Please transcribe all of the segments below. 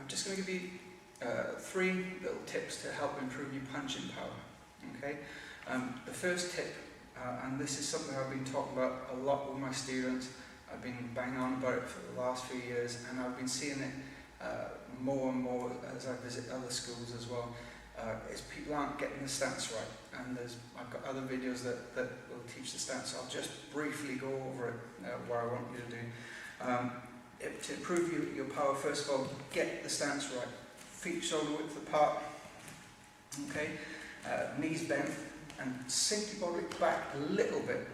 just going to give you 3 little tips to help improve your punching power. Okay. The first tip, and this is something I've been talking about a lot with my students. I've been banging on about it for the last few years, and I've been seeing it more and more as I visit other schools as well. Is people aren't getting the stance right, and I've got other videos that will teach the stance. I'll just briefly go over it, what I want you to do. To improve your power, first of all, get the stance right. Feet shoulder width apart, okay, knees bent, and sink your body back a little bit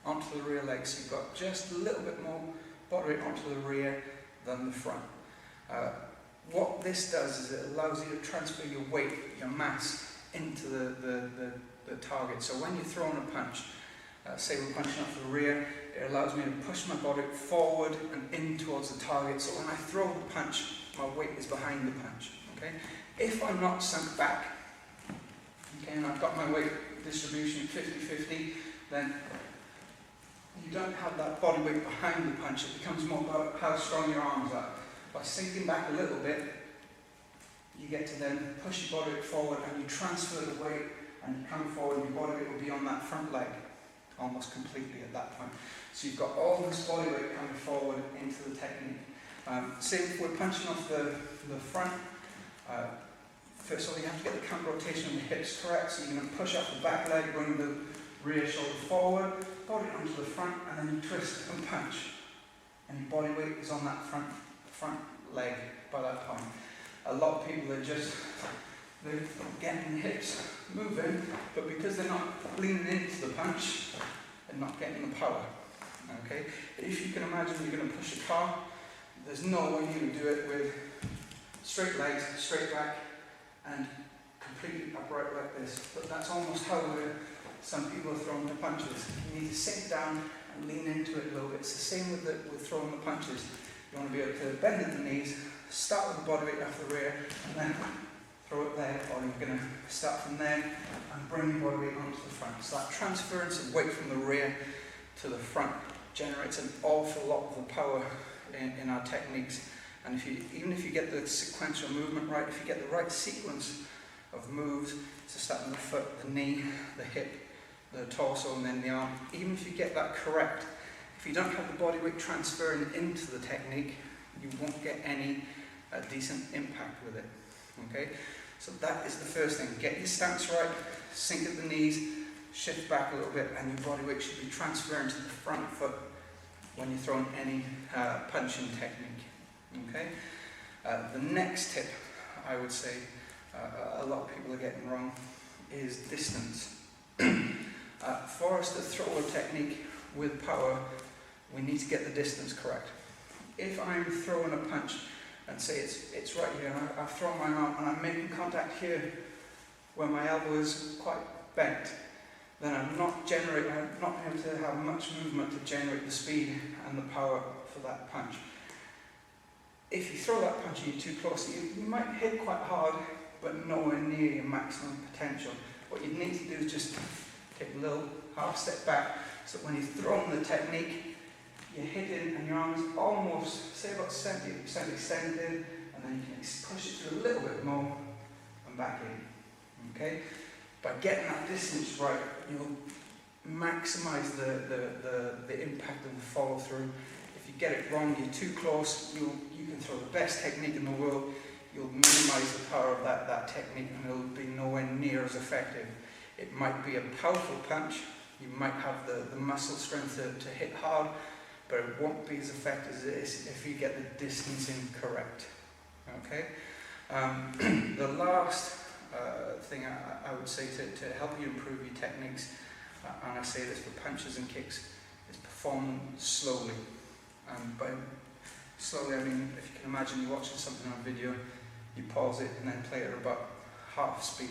onto the rear leg, so you've got just a little bit more body weight onto the rear than the front. What this does is it allows you to transfer your weight, your mass, into the target. So when you're throwing a punch, say we're punching off the rear, it allows me to push my body forward and in towards the target. So when I throw the punch, my weight is behind the punch. Okay? If I'm not sunk back, okay, and I've got my weight distribution 50-50, then you don't have that body weight behind the punch. It becomes more about how strong your arms are. By sinking back a little bit, you get to then push your body weight forward, and you transfer the weight, and you come forward, and your body weight will be on that front leg almost completely at that point. So you've got all this body weight coming forward into the technique. Say if we're punching off the front, first of all you have to get the counter rotation of the hips correct, so you're going to push off the back leg, bring the rear shoulder forward, body onto the front, and then you twist and punch. And your body weight is on that front leg by that point. A lot of people they're getting the hips moving, but because they're not leaning into the punch, they're not getting the power. Okay? If you can imagine you're going to push a car, there's no way you can do it with straight legs, straight back, and completely upright like this. But that's almost how some people are throwing the punches. You need to sink down and lean into it a little bit. It's the same with throwing the punches. You want to be able to bend at the knees, start with the body weight off the rear, and then throw it there, or you're going to start from there and bring your body weight onto the front. So that transference of weight from the rear to the front generates an awful lot of the power in our techniques. And even if you get the sequential movement right, if you get the right sequence of moves, so starting the foot, the knee, the hip, the torso, and then the arm, even if you get that correct, if you don't have the body weight transferring into the technique, you won't get any decent impact with it. Okay? So that is the first thing. Get your stance right, sink at the knees, shift back a little bit, and your body weight should be transferring to the front foot when you're throwing any punching technique. Okay? The next tip, I would say, a lot of people are getting wrong, is distance. For us to throw a technique with power, we need to get the distance correct. If I'm throwing a punch, and say it's right here, and I've thrown my arm and I'm making contact here where my elbow is quite bent, then I'm not able to have much movement to generate the speed and the power for that punch. If you throw that punch and you're too close, you might hit quite hard, but nowhere near your maximum potential. What you need to do is just take a little half step back, so when you're throwing the technique, you're hitting and your arm is almost, say about 70% extended, and then you can push it through a little bit more and back in. Okay? By getting that distance right, you'll maximise the impact and the follow through. If you get it wrong, you're too close, you can throw the best technique in the world, you'll minimise the power of that technique, and it'll be nowhere near as effective. It might be a powerful punch, you might have the muscle strength to hit hard, but it won't be as effective as it is if you get the distancing correct. Okay? The last thing I would say to help you improve your techniques, and I say this for punches and kicks, is perform slowly. By slowly, I mean, if you can imagine you're watching something on video, you pause it and then play it at about half speed.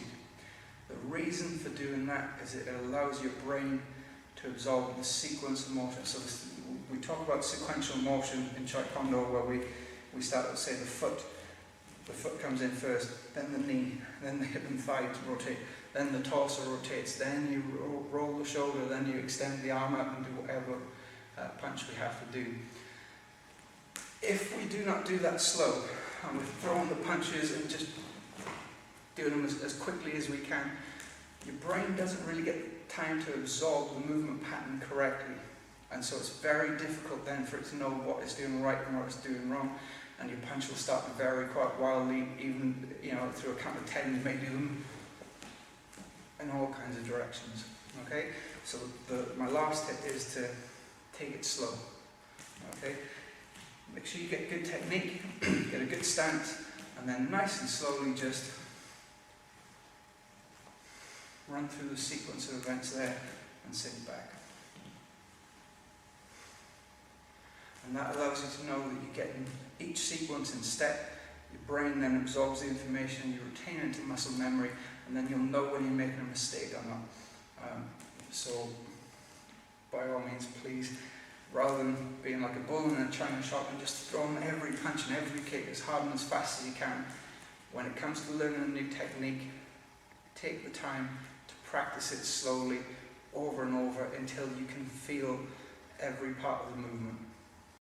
The reason for doing that is it allows your brain to absorb the sequence of motion. So we talk about sequential motion in Choi Kwang Do, where we start at, say, the foot comes in first, then the knee, then the hip and thigh to rotate, then the torso rotates, then you roll the shoulder, then you extend the arm up and do whatever punch we have to do. If we do not do that slow, and we're throwing the punches and just doing them as quickly as we can, your brain doesn't really get time to absorb the movement pattern correctly. And so it's very difficult then for it to know what it's doing right and what it's doing wrong. And your punch will start to vary quite wildly, even through a count of 10 you may do them in all kinds of directions. Okay? So my last tip is to take it slow. Okay? Make sure you get good technique, get a good stance, and then nice and slowly just run through the sequence of events there and sit back. And that allows you to know that you're getting each sequence in step. Your brain then absorbs the information, you retain it into muscle memory, and then you'll know when you're making a mistake or not. So, by all means, please, rather than being like a bull in a china shop and just throwing every punch and every kick as hard and as fast as you can, when it comes to learning a new technique, take the time to practice it slowly over and over until you can feel every part of the movement.